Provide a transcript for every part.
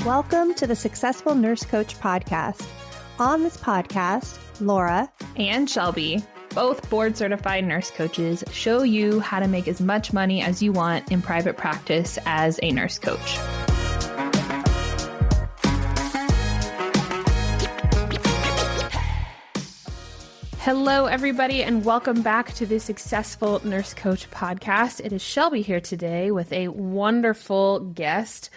Welcome to the Successful Nurse Coach podcast. On this podcast, Laura and Shelby, both board-certified nurse coaches, show you how to make as much money as you want in private practice as a nurse coach. Hello, everybody, and welcome back to the Successful Nurse Coach podcast. It is Shelby here today with a wonderful guest,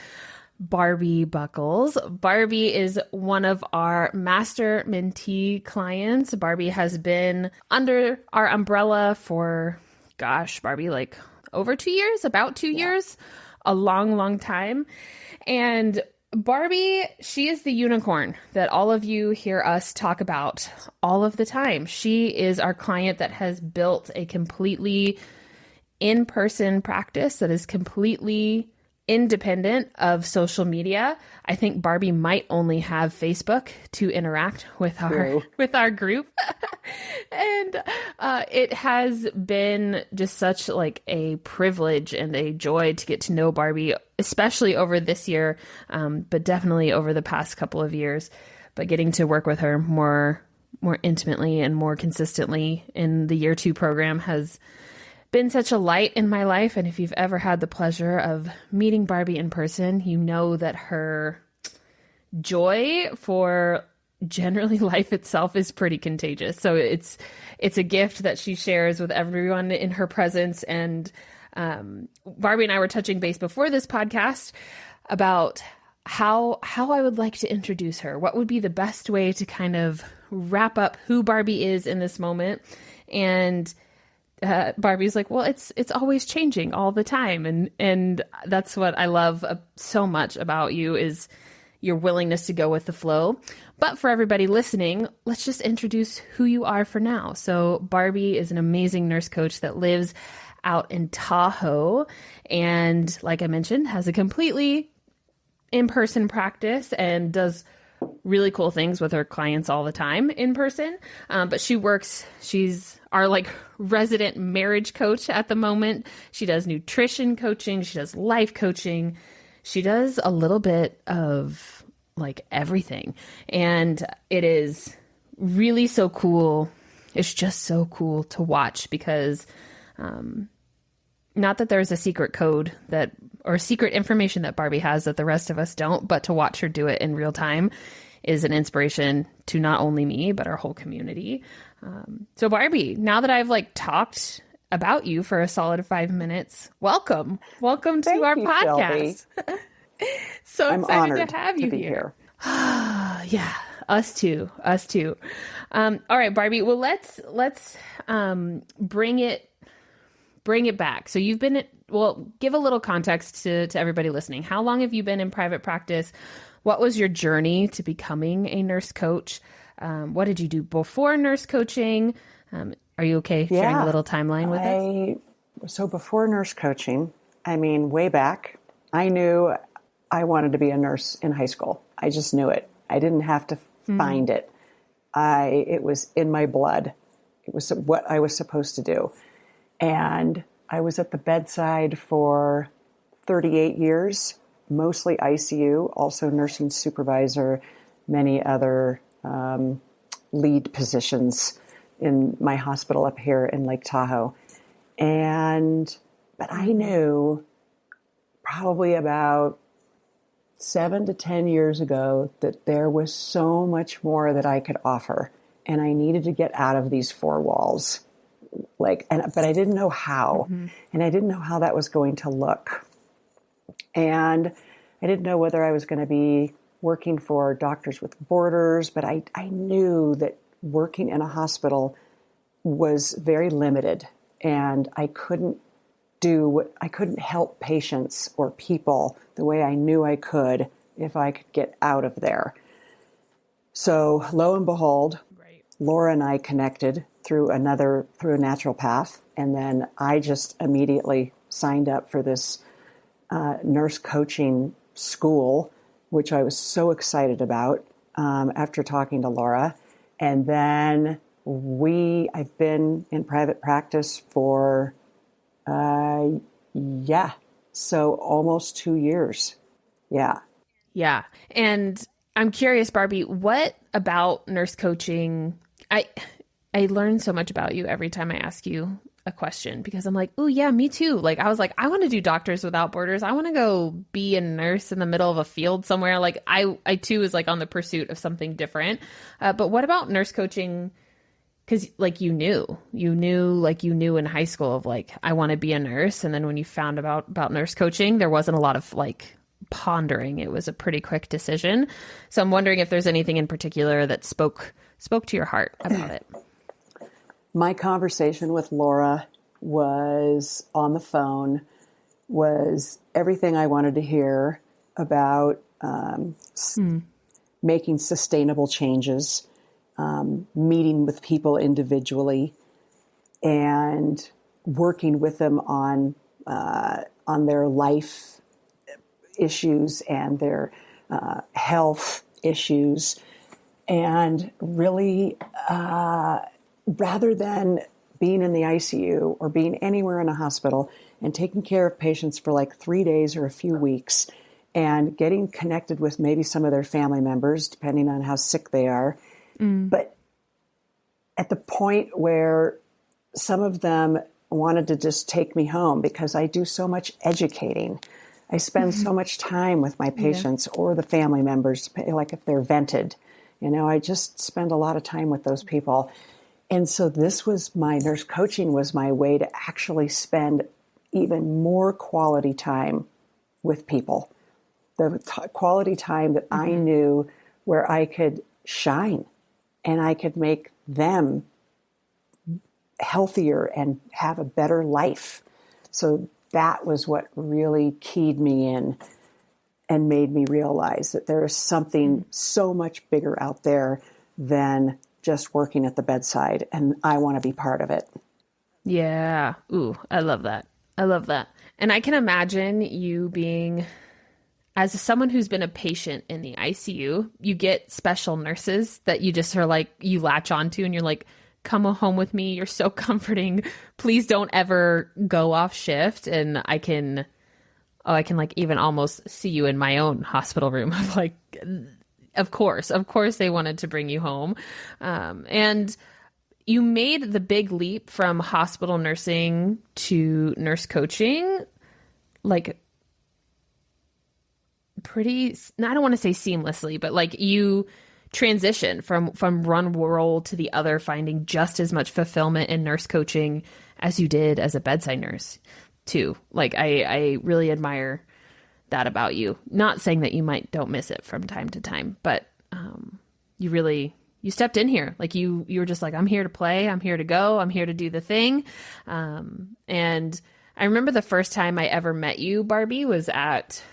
Barbi Buckles. Barbi is one of our master mentee clients. Barbi has been under our umbrella for, Barbi, like over 2 years, about 2 years, a long, long time. And Barbi, she is the unicorn that all of you hear us talk about all of the time. She is our client that has built a completely in-person practice that is completely independent of social media. I think Barbi might only have Facebook to interact with our group. And it has been just such like a privilege and a joy to get to know Barbi, especially over this year, but definitely over the past couple of years. But getting to work with her more intimately and more consistently in the year 2 program has been such a light in my life. And if you've ever had the pleasure of meeting Barbi in person, you know that her joy for generally life itself is pretty contagious. So it's a gift that she shares with everyone in her presence. And Barbi and I were touching base before this podcast about how I would like to introduce her. What would be the best way to kind of wrap up who Barbi is in this moment? And Barbi's like, well, it's always changing all the time. And that's what I love so much about you is your willingness to go with the flow. But for everybody listening, let's just introduce who you are for now. So Barbi is an amazing nurse coach that lives out in Tahoe. And like I mentioned, has a completely in-person practice and does really cool things with her clients all the time in person. But she's our like resident marriage coach at the moment. She does nutrition coaching. She does life coaching. She does a little bit of like everything. And it is really so cool. It's just so cool to watch because, not that there's a secret code or secret information that Barbi has that the rest of us don't, but to watch her do it in real time is an inspiration to not only me, but our whole community. So Barbi, now that I've like talked about you for a solid 5 minutes, welcome to our podcast. So I'm excited to have you here. Yeah, us too. All right, Barbi. Well, let's bring it back. So you've been give a little context to everybody listening. How long have you been in private practice? What was your journey to becoming a nurse coach? What did you do before nurse coaching? Are you okay sharing a little timeline with us? So before nurse coaching, way back, I knew I wanted to be a nurse in high school. I just knew it. I didn't have to find it. It was in my blood. It was what I was supposed to do. And I was at the bedside for 38 years, mostly ICU, also nursing supervisor, many other lead positions in my hospital up here in Lake Tahoe. But I knew probably about 7 to 10 years ago that there was so much more that I could offer, and I needed to get out of these 4 walls. But I didn't know how, and I didn't know how that was going to look. And I didn't know whether I was going to be working for Doctors with Borders, but I knew that working in a hospital was very limited, and I couldn't help patients or people the way I knew I could if I could get out of there. So lo and behold, Laura and I connected through a naturopath, and then I just immediately signed up for this nurse coaching school, which I was so excited about after talking to Laura. And then I've been in private practice for, so almost 2 years. Yeah. Yeah. And I'm curious, Barbi, what about nurse coaching? I learn so much about you every time I ask you a question because I'm like, oh yeah, me too. Like I was like, I want to do Doctors Without Borders. I want to go be a nurse in the middle of a field somewhere. Like I too was like on the pursuit of something different. But what about nurse coaching? Because like you knew in high school of like, I want to be a nurse. And then when you found about nurse coaching, there wasn't a lot of like pondering. It was a pretty quick decision. So I'm wondering if there's anything in particular that spoke to your heart about it. My conversation with Laura was on the phone, was everything I wanted to hear about making sustainable changes, meeting with people individually, and working with them on their life issues and their health issues, and really. Rather than being in the ICU or being anywhere in a hospital and taking care of patients for like 3 days or a few weeks and getting connected with maybe some of their family members, depending on how sick they are. But at the point where some of them wanted to just take me home because I do so much educating. I spend so much time with my patients or the family members, like if they're vented. I just spend a lot of time with those people. And so this was my nurse coaching was my way to actually spend even more quality time with people. The quality time that I knew where I could shine and I could make them healthier and have a better life. So that was what really keyed me in and made me realize that there is something so much bigger out there than just working at the bedside, and I want to be part of it. Yeah. Ooh, I love that. I love that. And I can imagine you being, as someone who's been a patient in the ICU, you get special nurses that you just are like, you latch onto and you're like, come home with me. You're so comforting. Please don't ever go off shift. And I can like even almost see you in my own hospital room of like, Of course they wanted to bring you home. And you made the big leap from hospital nursing to nurse coaching, like pretty, I don't want to say seamlessly, but like you transition from one role to the other, finding just as much fulfillment in nurse coaching as you did as a bedside nurse too. Like I really admire that about you. Not saying that you don't miss it from time to time, but you stepped in here. Like you were just like, I'm here to play. I'm here to go. I'm here to do the thing. And I remember the first time I ever met you, Barbi, was at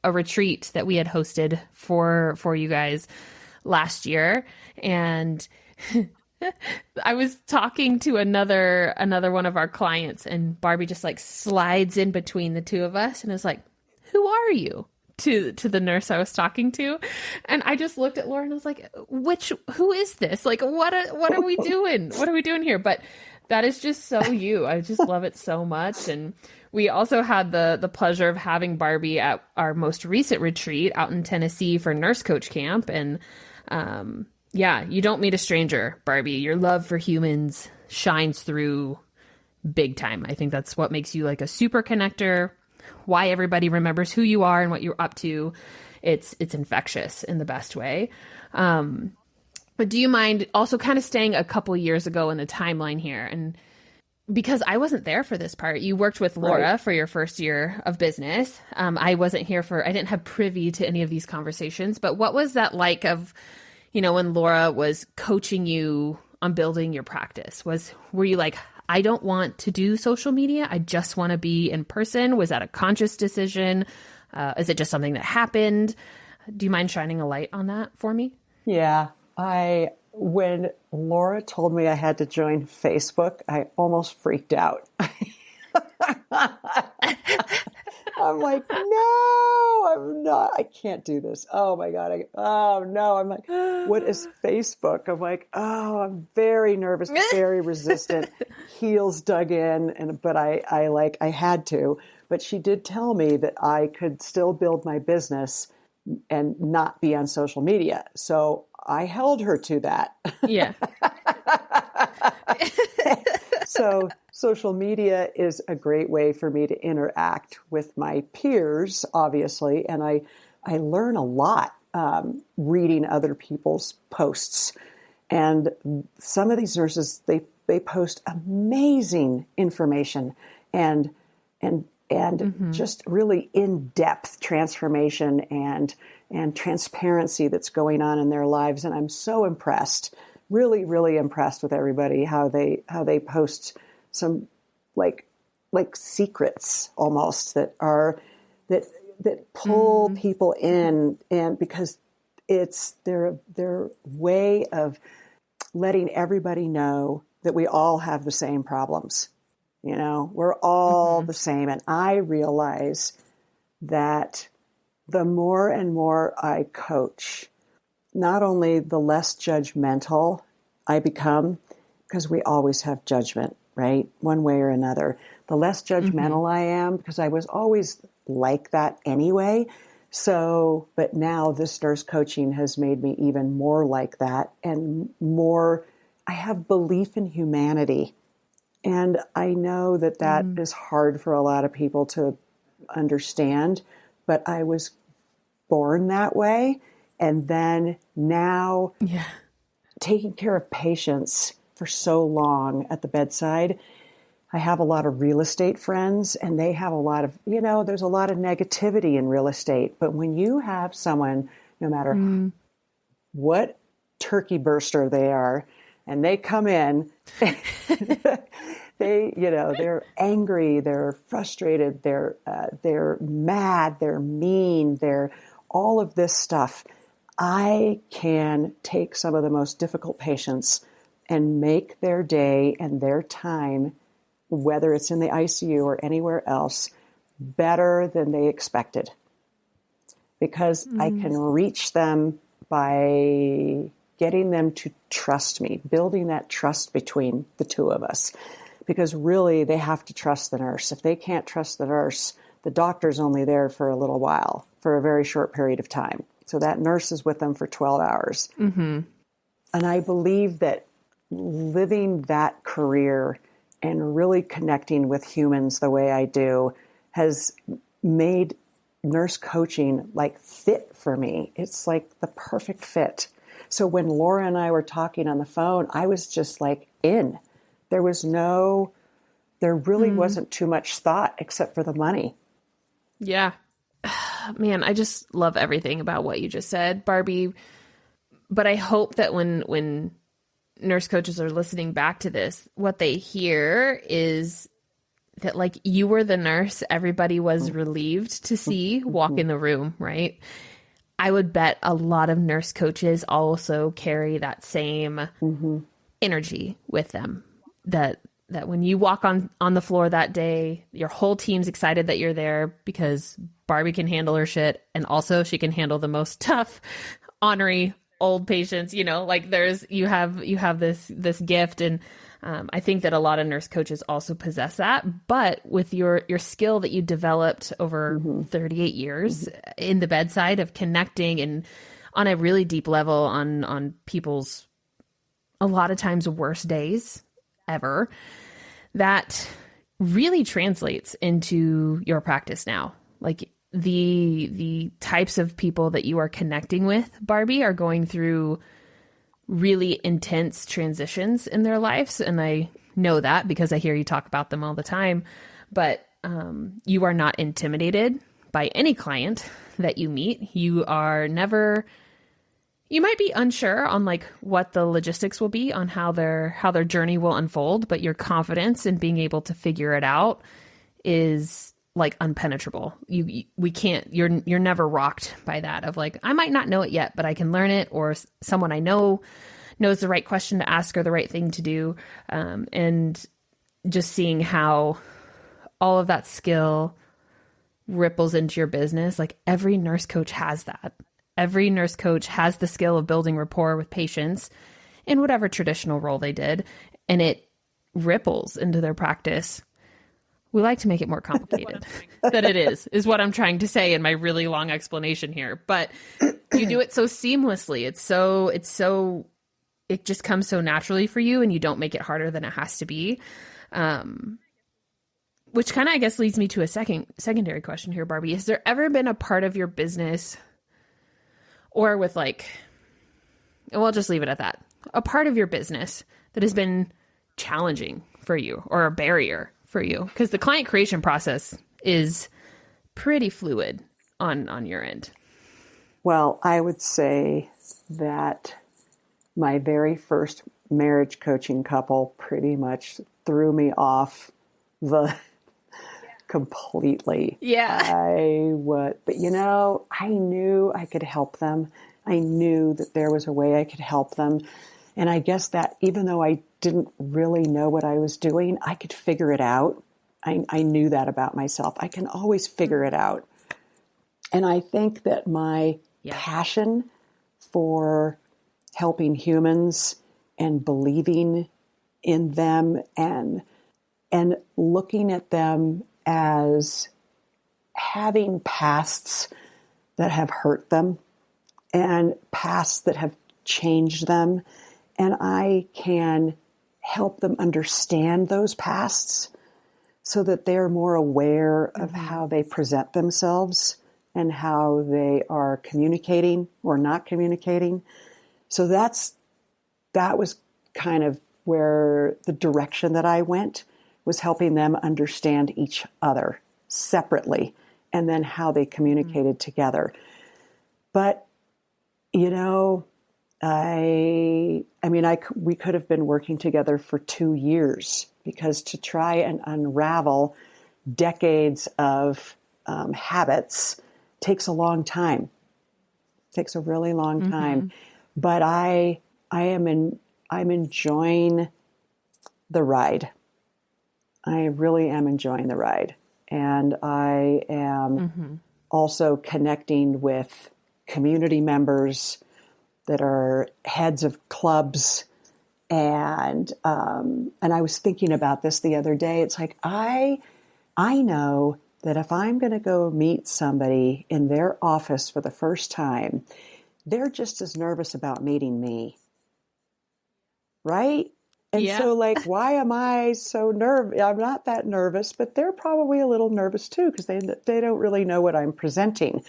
a retreat that we had hosted for you guys last year. And I was talking to another one of our clients, and Barbi just like slides in between the two of us and is like, who are you? To the nurse I was talking to. And I just looked at Laura and I was like, who is this? Like, what are we doing? What are we doing here? But that is just so you. I just love it so much. And we also had the pleasure of having Barbi at our most recent retreat out in Tennessee for Nurse Coach Camp. And you don't meet a stranger, Barbi. Your love for humans shines through big time. I think that's what makes you like a super connector, why everybody remembers who you are and what you're up to. It's infectious in the best way. But do you mind also kind of staying a couple years ago in the timeline here? And because I wasn't there for this part, you worked with Laura for your first year of business. I wasn't here I didn't have privy to any of these conversations, but what was that like of, when Laura was coaching you on building your practice? Were you like, I don't want to do social media. I just want to be in person. Was that a conscious decision? Is it just something that happened? Do you mind shining a light on that for me? Yeah. When Laura told me I had to join Facebook, I almost freaked out. I'm like, no, I'm not. I can't do this. Oh my God. Oh no. I'm like, what is Facebook? I'm like, oh, I'm very nervous, very resistant, heels dug in. But I had to. But she did tell me that I could still build my business and not be on social media. So I held her to that. Yeah. So social media is a great way for me to interact with my peers, obviously. And I learn a lot reading other people's posts. And some of these nurses, they post amazing information and just really in-depth transformation and transparency that's going on in their lives. And I'm so impressed, really, really impressed with everybody, how they post some like secrets almost that pull people in, and because it's their way of letting everybody know that we all have the same problems. You know, we're all the same. And I realize that the more and more I coach, not only the less judgmental I become, because we always have judgment, right? One way or another. The less judgmental I am, because I was always like that anyway. So, but now this nurse coaching has made me even more like that, and more, I have belief in humanity. And I know that is hard for a lot of people to understand, but I was born that way. And then now taking care of patients for so long at the bedside, I have a lot of real estate friends, and they have a lot of, there's a lot of negativity in real estate. But when you have someone, no matter what turkey burster they are, and they come in, they're angry, they're frustrated, they're mad, they're mean, they're all of this stuff. I can take some of the most difficult patients and make their day and their time, whether it's in the ICU or anywhere else, better than they expected. Because I can reach them by getting them to trust me, building that trust between the two of us. Because really, they have to trust the nurse. If they can't trust the nurse, the doctor's only there for a little while, for a very short period of time. So that nurse is with them for 12 hours. And I believe that living that career and really connecting with humans the way I do has made nurse coaching like fit for me. It's like the perfect fit. So when Laura and I were talking on the phone, I was just like in. There really wasn't too much thought except for the money. Yeah. Man, I just love everything about what you just said, Barbi. But I hope that when nurse coaches are listening back to this, what they hear is that, like, you were the nurse everybody was relieved to see walk in the room, right? I would bet a lot of nurse coaches also carry that same energy with them. That when you walk on the floor that day, your whole team's excited that you're there because Barbi can handle her shit, and also she can handle the most tough, ornery old patients. Like you have this gift, and I think that a lot of nurse coaches also possess that. But with your skill that you developed over 38 years in the bedside of connecting and on a really deep level on people's a lot of times worst days ever, that really translates into your practice now. Like the types of people that you are connecting with, Barbi, are going through really intense transitions in their lives. And I know that because I hear you talk about them all the time. But you are not intimidated by any client that you meet. You are never... You might be unsure on like what the logistics will be on how their journey will unfold, but your confidence in being able to figure it out is like unpenetrable. You're never rocked by that of like, I might not know it yet, but I can learn it, or someone I know knows the right question to ask or the right thing to do. And just seeing how all of that skill ripples into your business. Like every nurse coach has that. Every nurse coach has the skill of building rapport with patients in whatever traditional role they did, and it ripples into their practice. We like to make it more complicated than it is what I'm trying to say in my really long explanation here. But you do it so seamlessly. It just comes so naturally for you, and you don't make it harder than it has to be. Which kind of, I guess, leads me to a secondary question here, Barbi. Has there ever been a part of your business, or with we'll just leave it at that, a part of your business that has been challenging for you or a barrier for you? Because the client creation process is pretty fluid on your end. Well, I would say that my very first marriage coaching couple pretty much threw me off the completely. Yeah. But I knew I could help them. I knew that there was a way I could help them. And I guess that even though I didn't really know what I was doing, I could figure it out. I knew that about myself. I can always figure it out. And I think that my passion for helping humans and believing in them and looking at them as having pasts that have hurt them and pasts that have changed them, and I can help them understand those pasts so that they're more aware of how they present themselves and how they are communicating or not communicating. So that was kind of where the direction that I went, was helping them understand each other separately and then how they communicated together. But, we could have been working together for 2 years, because to try and unravel decades of habits takes a long time. It takes a really long time. But I'm enjoying the ride. I really am enjoying the ride. And I am also connecting with community members that are heads of clubs. And I was thinking about this the other day. It's like, I know that if I'm going to go meet somebody in their office for the first time, they're just as nervous about meeting me. Right? And so why am I so nervous? I'm not that nervous, but they're probably a little nervous too, because they don't really know what I'm presenting.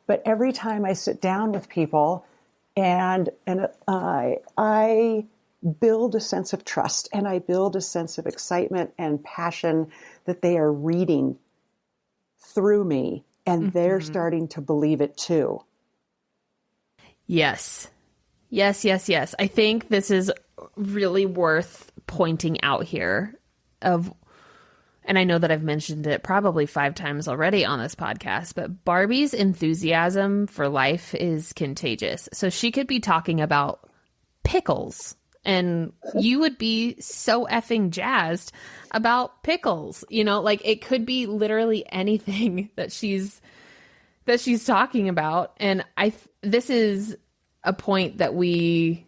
But every time I sit down with people and I build a sense of trust, and I build a sense of excitement and passion that they are reading through me, and they're starting to believe it too. Yes. I think this is really worth pointing out here and I know that I've mentioned it probably 5 times already on this podcast, but Barbi's enthusiasm for life is contagious. So she could be talking about pickles, and you would be so effing jazzed about pickles. It could be literally anything that she's talking about. And this is a point that we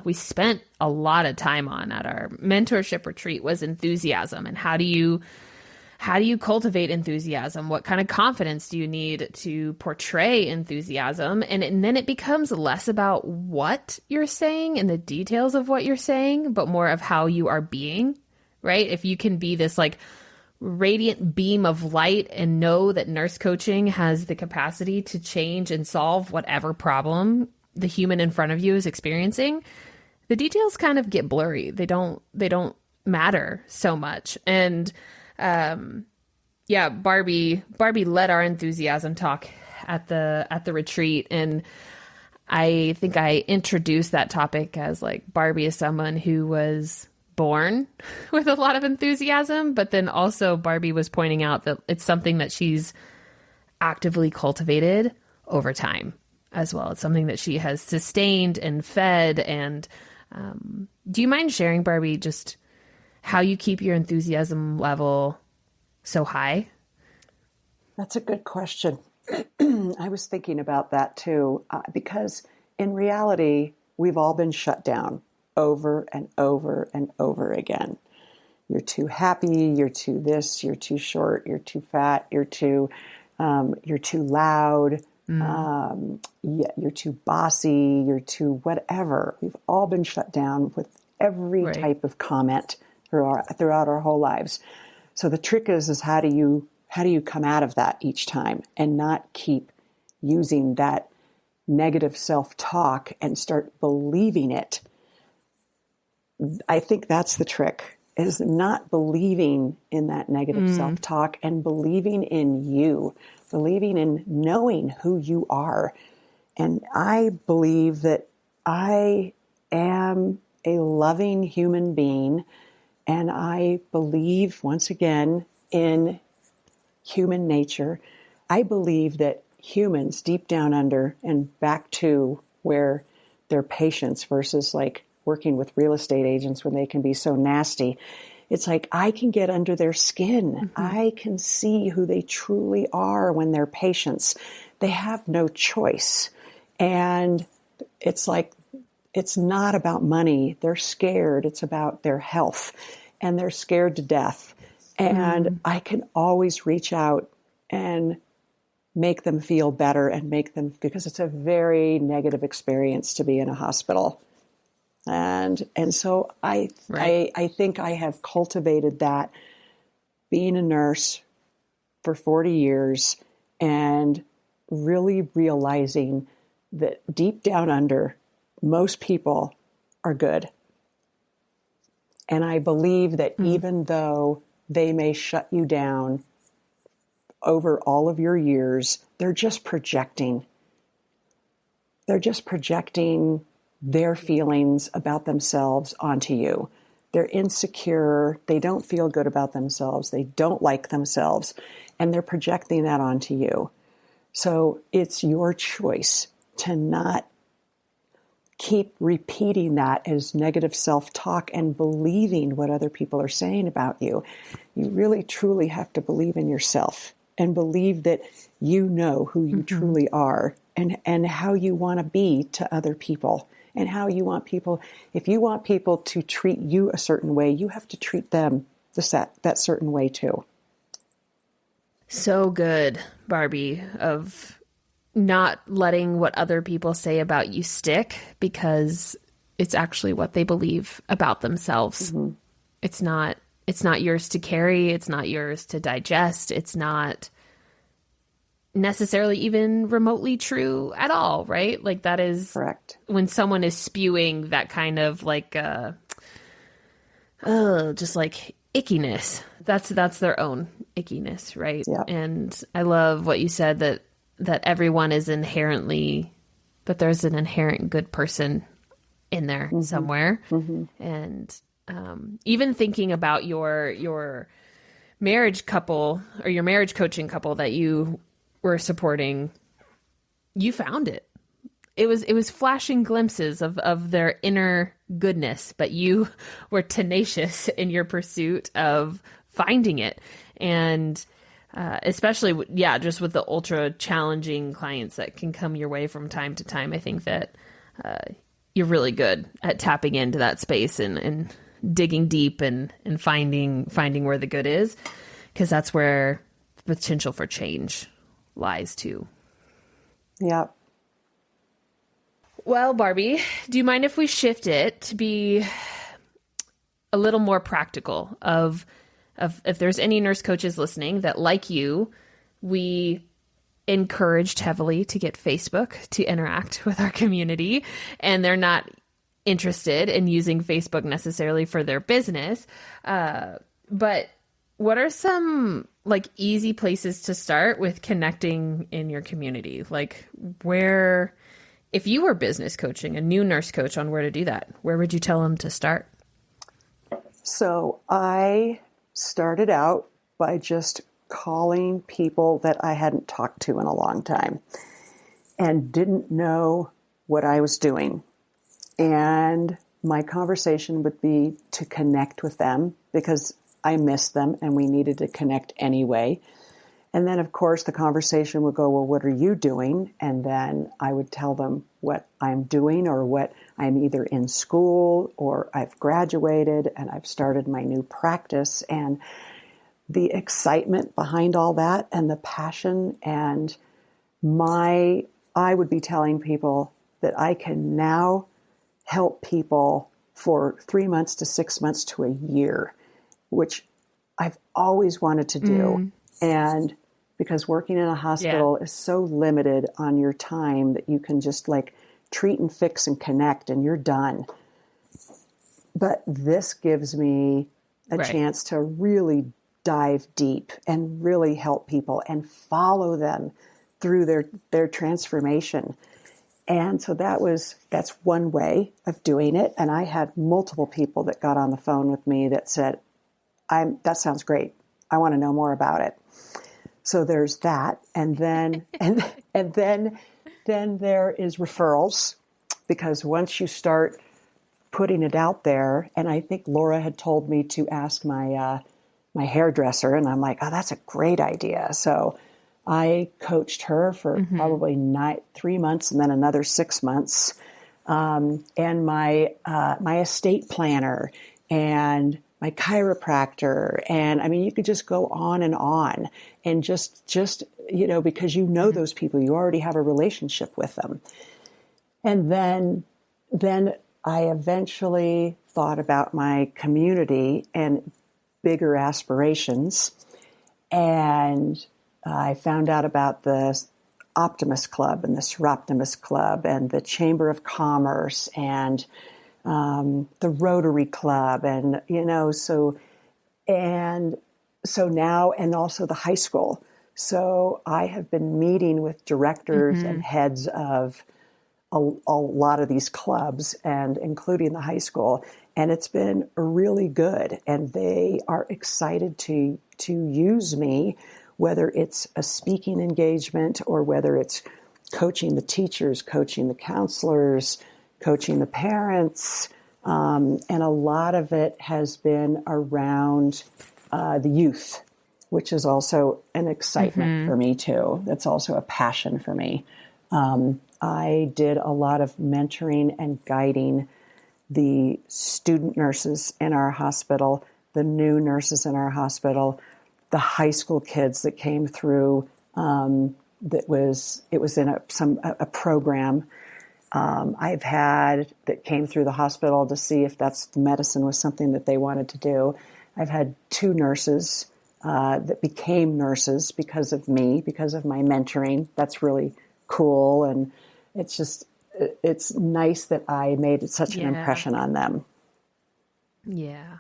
we spent a lot of time on at our mentorship retreat, was enthusiasm. And how do you cultivate enthusiasm? What kind of confidence do you need to portray enthusiasm? And then it becomes less about what you're saying and the details of what you're saying, but more of how you are being, right? If you can be this radiant beam of light and know that nurse coaching has the capacity to change and solve whatever problem the human in front of you is experiencing, the details kind of get blurry. They don't matter so much. And Barbi led our enthusiasm talk at the retreat, and I think I introduced that topic as Barbi is someone who was born with a lot of enthusiasm, but then also Barbi was pointing out that it's something that she's actively cultivated over time as well. It's something that she has sustained and fed. And do you mind sharing, Barbi, just how you keep your enthusiasm level so high? That's a good question. I was thinking about that too, because in reality, we've all been shut down over and over and over again. you're too happy, you're too this, you're too short, you're too fat, you're too loud, you're too bossy, you're too whatever. We've all been shut down with every type of comment throughout our whole lives. So the trick is how do you come out of that each time and not keep using that negative self-talk and start believing it? I think that's the trick, is not believing in that negative self-talk and believing in you, believing in knowing who you are. And I believe that I am a loving human being, and I believe, once again, in human nature. I believe that humans deep down under and back to where their patients versus like working with real estate agents when they can be so nasty. It's like I can get under their skin. I can see who they truly are when they're patients. They have no choice. And it's like, it's not about money. They're scared. It's about their health. And they're scared to death. And I can always reach out and make them feel better and make them, because it's a very negative experience to be in a hospital. And so I think I have cultivated that being a nurse for 40 years and really realizing that deep down under, most people are good. And I believe that even though they may shut you down over all of your years, they're just projecting. They're just projecting their feelings about themselves onto you. They're insecure. They don't feel good about themselves. They don't like themselves. And they're projecting that onto you. So it's your choice to not keep repeating that as negative self-talk and believing what other people are saying about you. You really, truly have to believe in yourself and believe that you know who you truly are and how you want to be to other people and how you want people. If you want people to treat you a certain way, you have to treat them that certain way too. So good, Barbie, of not letting what other people say about you stick, because it's actually what they believe about themselves. It's not yours to carry. It's not yours to digest. It's not necessarily even remotely true at all, right? Like that is correct. When someone is spewing that kind of like, just like ickiness, that's their own ickiness, right? Yeah. And I love what you said, that everyone is inherently, that there's an inherent good person in there somewhere. And even thinking about your marriage couple or your marriage coaching couple that you were supporting, you found it. It was flashing glimpses of their inner goodness, but you were tenacious in your pursuit of finding it. And especially, just with the ultra challenging clients that can come your way from time to time, I think that you're really good at tapping into that space and digging deep and finding where the good is, because that's where the potential for change lies too. Yeah. Well, Barbie, do you mind if we shift it to be a little more practical of if there's any nurse coaches listening that, like you, we encouraged heavily to get Facebook to interact with our community, and they're not interested in using Facebook necessarily for their business. But what are some like easy places to start with connecting in your community? Like where, if you were business coaching a new nurse coach on where to do that, where would you tell them to start? So I started out by just calling people that I hadn't talked to in a long time and didn't know what I was doing. And my conversation would be to connect with them because I missed them and we needed to connect anyway. And then, of course, the conversation would go, well, what are you doing? And then I would tell them what I'm doing or what I'm either in school or I've graduated and I've started my new practice. And the excitement behind all that and the passion and I would be telling people that I can now help people for 3 months to 6 months to a year, which I've always wanted to do. And because working in a hospital is so limited on your time that you can just like treat and fix and connect and you're done. But this gives me a chance to really dive deep and really help people and follow them through their transformation. And so that's one way of doing it. And I had multiple people that got on the phone with me that said, that sounds great. I want to know more about it. So there's that. And then, and then there is referrals, because once you start putting it out there, and I think Laura had told me to ask my hairdresser, and I'm like, oh, that's a great idea. So I coached her for probably 3 months and then another 6 months. And my estate planner and my chiropractor. And I mean, you could just go on and just, because you know those people, you already have a relationship with them. And then I eventually thought about my community and bigger aspirations. And I found out about the Optimist Club and the Seroptimus Club and the Chamber of Commerce and the Rotary Club, and so now, and also the high school. So I have been meeting with directors and heads of a lot of these clubs, and including the high school, and it's been really good. And they are excited to use me, whether it's a speaking engagement or whether it's coaching the teachers, coaching the counselors, coaching the parents, and a lot of it has been around the youth, which is also an excitement for me too. That's also a passion for me. I did a lot of mentoring and guiding the student nurses in our hospital, the new nurses in our hospital, the high school kids that came through. It was in a program I've had that came through the hospital to see if medicine was something that they wanted to do. I've had 2 nurses that became nurses because of me, because of my mentoring. That's really cool. And it's nice that I made such an impression on them. Yeah.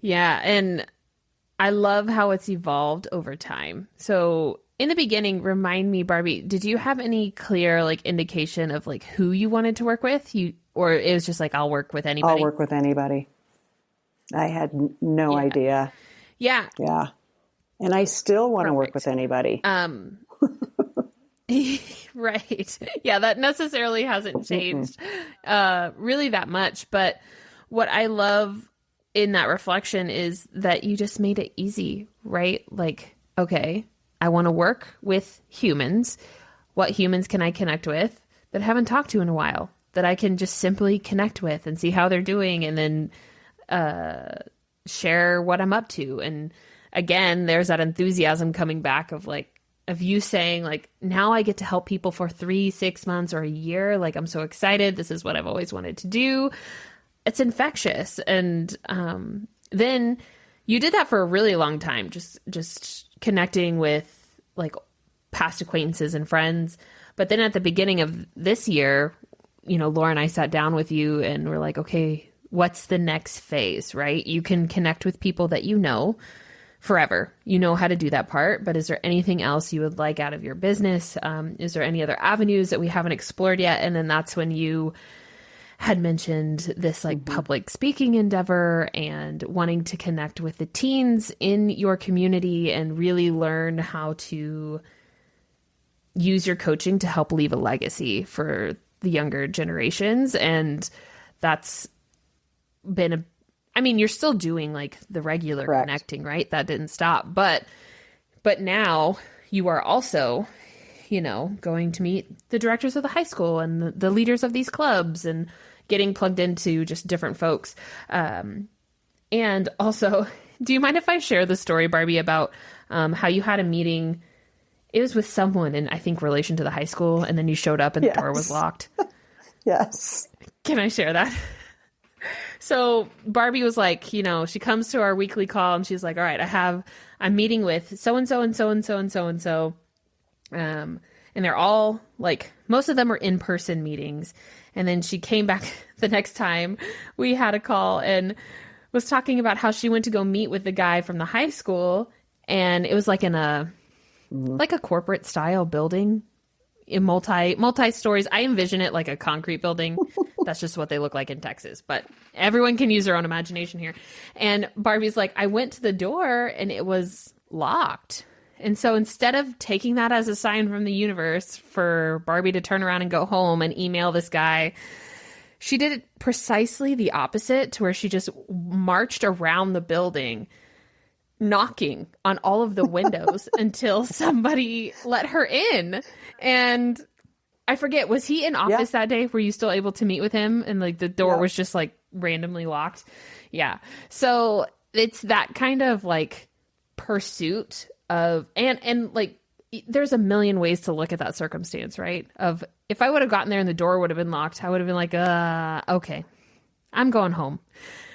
Yeah. And I love how it's evolved over time. So in the beginning, remind me, Barbi, did you have any clear indication of who you wanted to work with? Or it was just I'll work with anybody? I'll work with anybody. I had no idea. Yeah. Yeah. And I still want to work with anybody. Right. Yeah, that necessarily hasn't changed really that much. But what I love in that reflection is that you just made it easy, right? Okay, I want to work with humans. What humans can I connect with that I haven't talked to in a while, that I can just simply connect with and see how they're doing, and then share what I'm up to. And again, there's that enthusiasm coming back of you saying now I get to help people for 3, 6 months or a year. I'm so excited. This is what I've always wanted to do. It's infectious. And then you did that for a really long time, just connecting with past acquaintances and friends. But then at the beginning of this year, Laura and I sat down with you and we're like, okay, what's the next phase, right? You can connect with people that you know forever. You know how to do that part, but is there anything else you would like out of your business? Is there any other avenues that we haven't explored yet? And then that's when you had mentioned this public speaking endeavor and wanting to connect with the teens in your community and really learn how to use your coaching to help leave a legacy for the younger generations. And that's been you're still doing the regular Correct. connecting, right? That didn't stop. But now you are also, going to meet the directors of the high school and the leaders of these clubs and getting plugged into just different folks. And also, do you mind if I share the story, Barbie, about how you had a meeting? It was with someone in, I think, relation to the high school, and then you showed up and the door was locked. Yes. Can I share that? So Barbie was like, you know, she comes to our weekly call and she's like, all right, I'm meeting with so-and-so and so-and-so and so-and-so. And they're all like, most of them are in-person meetings. And then she came back the next time we had a call and was talking about how she went to go meet with the guy from the high school. And it was like in like a corporate style building in multi-stories. I envision it like a concrete building. That's just what they look like in Texas, but everyone can use their own imagination here. And Barbie's like, I went to the door and it was locked. And so instead of taking that as a sign from the universe for Barbie to turn around and go home and email this guy, she did it precisely the opposite, to where she just marched around the building, knocking on all of the windows until somebody let her in. And I forget, was he in office that day? Were you still able to meet with him? And like the door was just like randomly locked. Yeah. So it's that kind of like pursuit of, and like, there's a million ways to look at that circumstance, right? Of, if I would have gotten there and the door would have been locked, I would have been like, okay, I'm going home.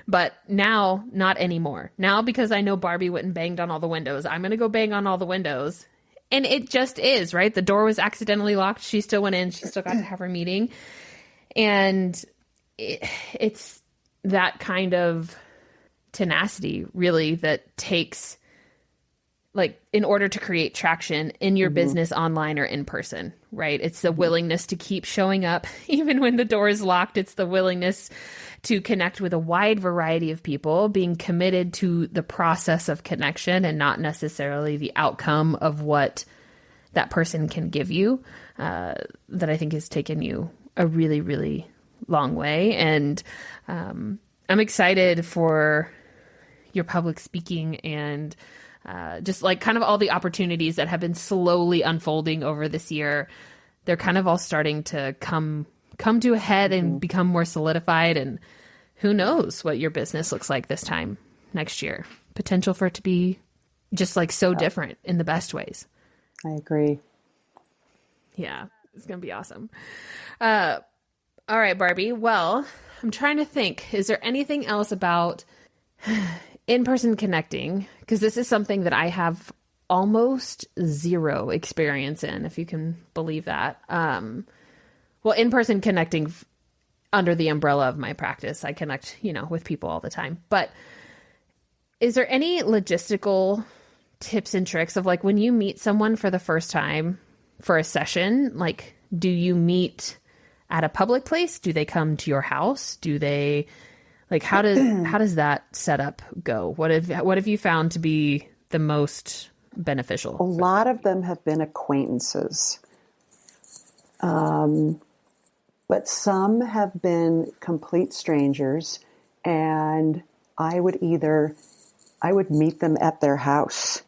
But now, not anymore. Now, because I know Barbie went and banged on all the windows, I'm going to go bang on all the windows. And it just is, right? The door was accidentally locked. She still went in. She still got to have her meeting. And it's that kind of tenacity, really, that takes, like, in order to create traction in your business online or in person, right? It's the willingness to keep showing up even when the door is locked. It's the willingness to connect with a wide variety of people, being committed to the process of connection and not necessarily the outcome of what that person can give you, that I think has taken you a really, really long way. And I'm excited for your public speaking and just like kind of all the opportunities that have been slowly unfolding over this year. They're kind of all starting to come to a head and become more solidified. And who knows what your business looks like this time next year. Potential for it to be just like so different in the best ways. I agree. Yeah, it's going to be awesome. All right, Barbie. Well, I'm trying to think, is there anything else about in-person connecting? Because this is something that I have almost zero experience in, if you can believe that. Well, in-person connecting under the umbrella of my practice, I connect, with people all the time. But is there any logistical tips and tricks of like when you meet someone for the first time for a session, like, do you meet at a public place? Do they come to your house? Do they, like, how does that setup go? What have you found to be the most beneficial? A lot of them have been acquaintances. But some have been complete strangers, and I would meet them at their house.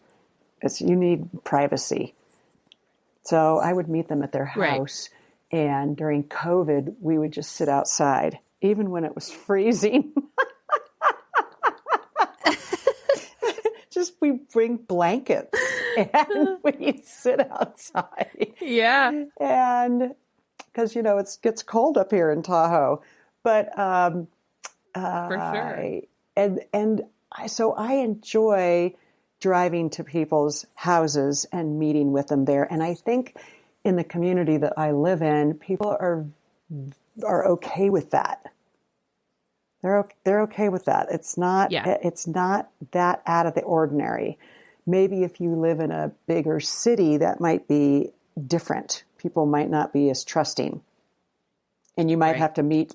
You need privacy. So I would meet them at their house. Right. And during COVID, we would just sit outside, even when it was freezing. We bring blankets and we sit outside. Yeah. And because, it gets cold up here in Tahoe. But for sure. So I enjoy driving to people's houses and meeting with them there. And I think in the community that I live in, people are okay with that. They're okay with that. It's not that out of the ordinary. Maybe if you live in a bigger city, that might be different. People might not be as trusting. And you might have to meet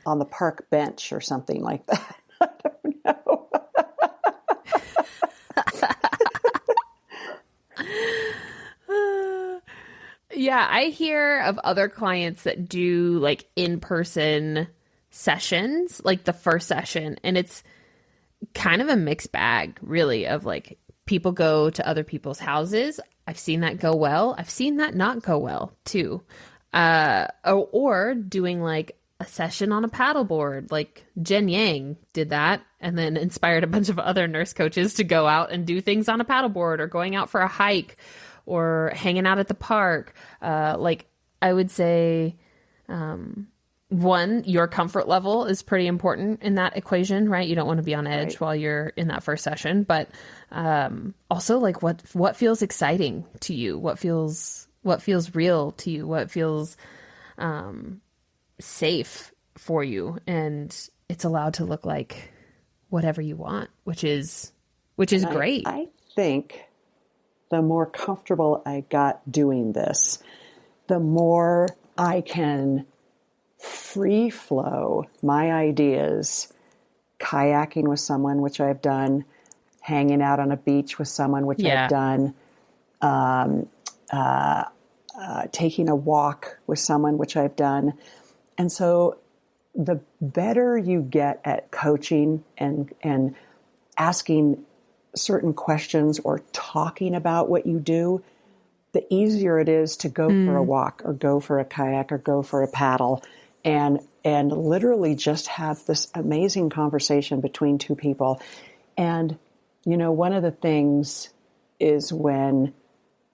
on the park bench or something like that. I don't know. Yeah, I hear of other clients that do like in-person sessions, like the first session, and it's kind of a mixed bag, really, of like people go to other people's houses. I've seen that go well. I've seen that not go well too. Or doing like a session on a paddleboard. Like Jen Yang did that and then inspired a bunch of other nurse coaches to go out and do things on a paddleboard or going out for a hike or hanging out at the park. Like I would say, one, your comfort level is pretty important in that equation, right? You don't want to be on edge while you're in that first session, but also like what feels exciting to you? What feels real to you? What feels safe for you? And it's allowed to look like whatever you want, which is great. I think the more comfortable I got doing this, the more I can free flow my ideas, kayaking with someone, which I've done, hanging out on a beach with someone, which I've done, taking a walk with someone, which I've done. And so the better you get at coaching and asking certain questions or talking about what you do, the easier it is to go for a walk or go for a kayak or go for a paddle and literally just have this amazing conversation between two people. And, you know, one of the things is when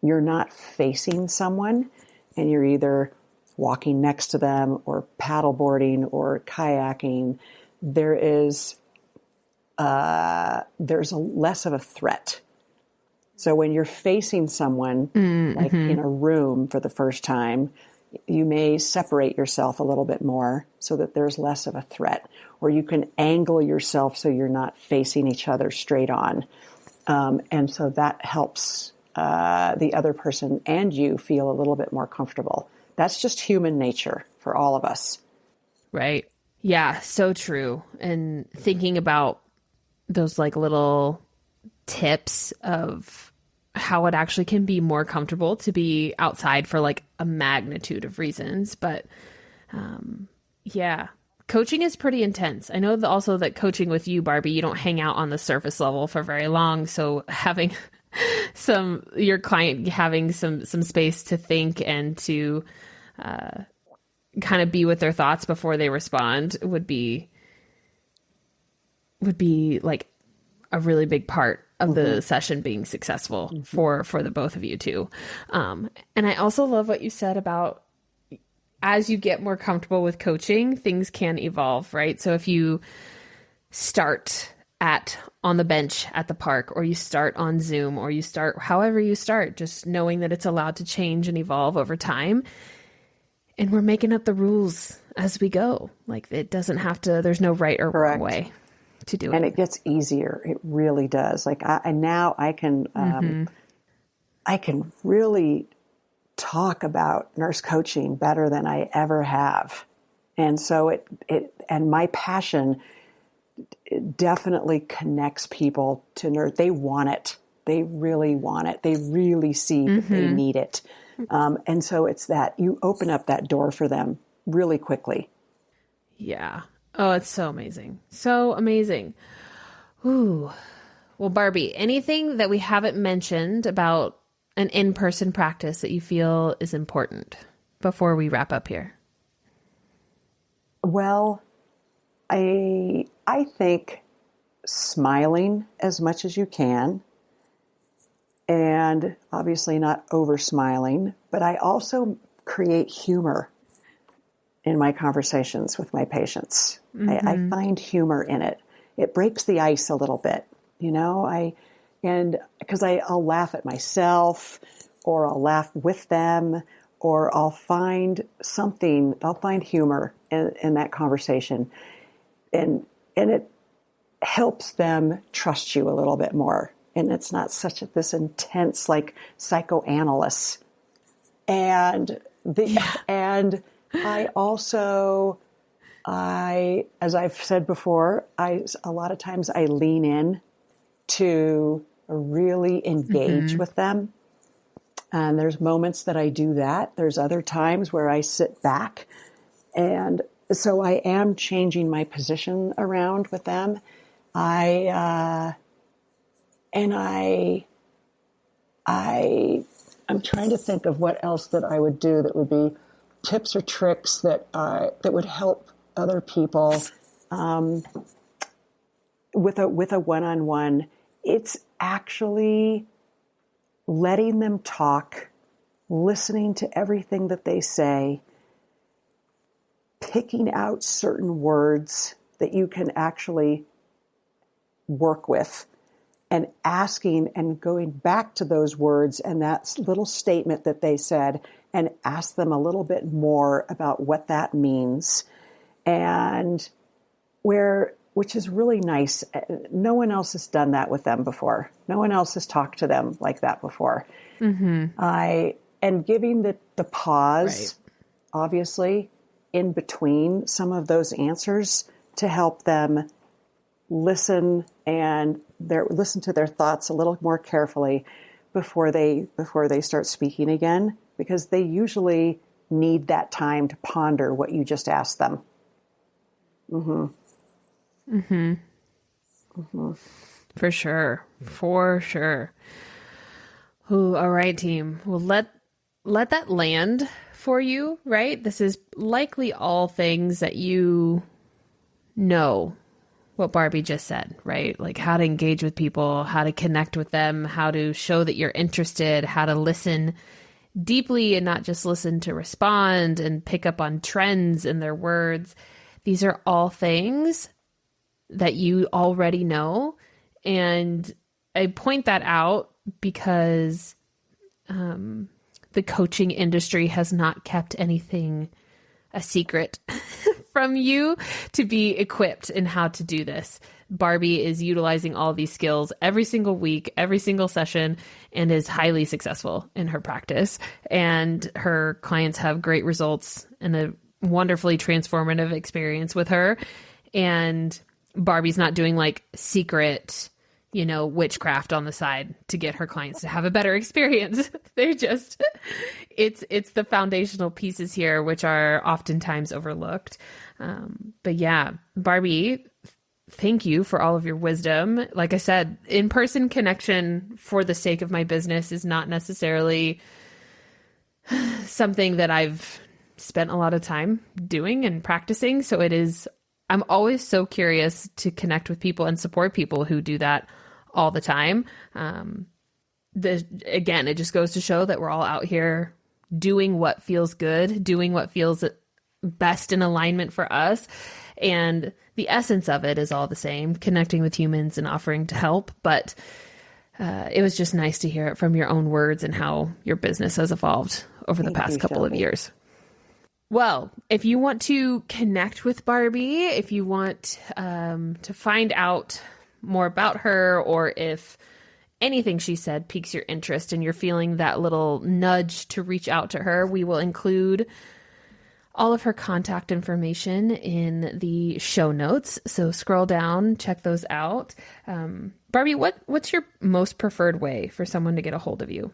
you're not facing someone and you're either walking next to them or paddleboarding or kayaking, there's a less of a threat. So when you're facing someone, like in a room for the first time, you may separate yourself a little bit more so that there's less of a threat, or you can angle yourself so you're not facing each other straight on. And so that helps the other person and you feel a little bit more comfortable. That's just human nature for all of us. Right. Yeah, so true. And thinking about those like little tips of how it actually can be more comfortable to be outside for like a magnitude of reasons. But yeah, coaching is pretty intense. I know also that coaching with you, Barbi, you don't hang out on the surface level for very long. So having your client having some space to think and to kind of be with their thoughts before they respond would be like a really big part of the session being successful for the both of you too. And I also love what you said about as you get more comfortable with coaching, things can evolve, right? So if you start on the bench at the park, or you start on Zoom, or you start however you start, just knowing that it's allowed to change and evolve over time. And we're making up the rules as we go. Like it doesn't have to, there's no right or wrong way to do it. And it gets easier. It really does. Like I can really talk about nurse coaching better than I ever have. And so and my passion definitely connects people to nurse. They want it. They really want it. They really see that they need it. And so it's that you open up that door for them really quickly. Yeah. Oh, it's so amazing. So amazing. Ooh. Well, Barbi, anything that we haven't mentioned about an in-person practice that you feel is important before we wrap up here? Well, I think smiling as much as you can, and obviously not over smiling, but I also create humor in my conversations with my patients. I find humor in it. It breaks the ice a little bit, you know, because I'll laugh at myself, or I'll laugh with them, or I'll find humor in that conversation. And it helps them trust you a little bit more. And it's not this intense, like, psychoanalyst. And I also, as I've said before, a lot of times I lean in to really engage with them. And there's moments that I do that. There's other times where I sit back. And so I am changing my position around with them. I'm trying to think of what else that I would do that would be tips or tricks that would help other people with a one-on-one, it's actually letting them talk, listening to everything that they say, picking out certain words that you can actually work with, and asking and going back to those words and that little statement that they said, and ask them a little bit more about what that means. And which is really nice. No one else has done that with them before. No one else has talked to them like that before. Mm-hmm. And giving the pause, right, obviously, in between some of those answers to help them listen to their thoughts a little more carefully before they start speaking again, because they usually need that time to ponder what you just asked them. Mm-hmm. Mm-hmm. Mm-hmm. For sure. Ooh, all right, team. Well, let that land for you, right? This is likely all things that you know what Barbi just said, right? Like how to engage with people, how to connect with them, how to show that you're interested, how to listen deeply and not just listen to respond and pick up on trends in their words. These are all things that you already know. And I point that out because the coaching industry has not kept anything a secret from you to be equipped in how to do this. Barbi is utilizing all these skills every single week, every single session, and is highly successful in her practice. And her clients have great results and a wonderfully transformative experience with her. And Barbi's not doing like secret, witchcraft on the side to get her clients to have a better experience. They're just, it's the foundational pieces here, which are oftentimes overlooked. But yeah, Barbi, thank you for all of your wisdom. Like I said, in-person connection for the sake of my business is not necessarily something that I've spent a lot of time doing and practicing. So I'm always so curious to connect with people and support people who do that all the time. Again, it just goes to show that we're all out here doing what feels good, doing what feels best in alignment for us. And the essence of it is all the same, connecting with humans and offering to help. But it was just nice to hear it from your own words and how your business has evolved over the past couple of years. Well, if you want to connect with Barbi, if you want to find out more about her, or if anything she said piques your interest and you're feeling that little nudge to reach out to her, we will include all of her contact information in the show notes. So scroll down, check those out. Barbi, what's your most preferred way for someone to get a hold of you?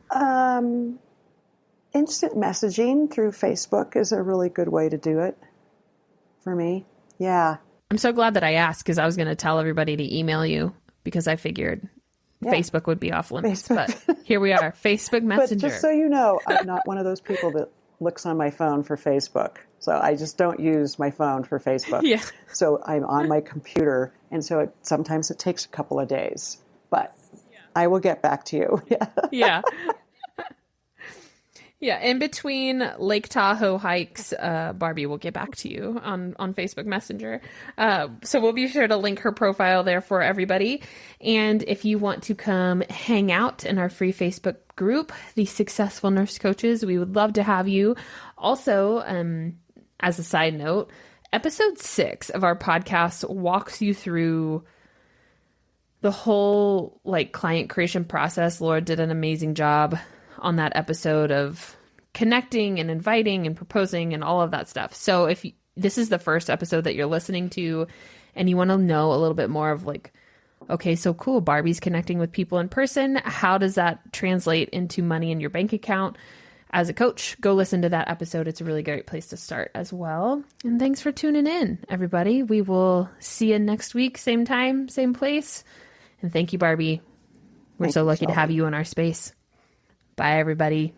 Instant messaging through Facebook is a really good way to do it for me. Yeah. I'm so glad that I asked, because I was going to tell everybody to email you because I figured Facebook would be off limits. But here we are, Facebook Messenger. But just so you know, I'm not one of those people that looks on my phone for Facebook. So I just don't use my phone for Facebook. Yeah. So I'm on my computer, and so sometimes it takes a couple of days. But I will get back to you. Yeah. Yeah, in between Lake Tahoe hikes, Barbi will get back to you on Facebook Messenger. So we'll be sure to link her profile there for everybody. And if you want to come hang out in our free Facebook group, the Successful Nurse Coaches, we would love to have you. Also, as a side note, episode 6 of our podcast walks you through the whole client creation process. Laura did an amazing job on that episode of connecting and inviting and proposing and all of that stuff. So if this is the first episode that you're listening to and you want to know a little bit more of okay, so cool, Barbi's connecting with people in person. How does that translate into money in your bank account as a coach? Go listen to that episode. It's a really great place to start as well. And thanks for tuning in, everybody. We will see you next week, same time, same place. And thank you, Barbi. We're so lucky to have you in our space. Bye, everybody.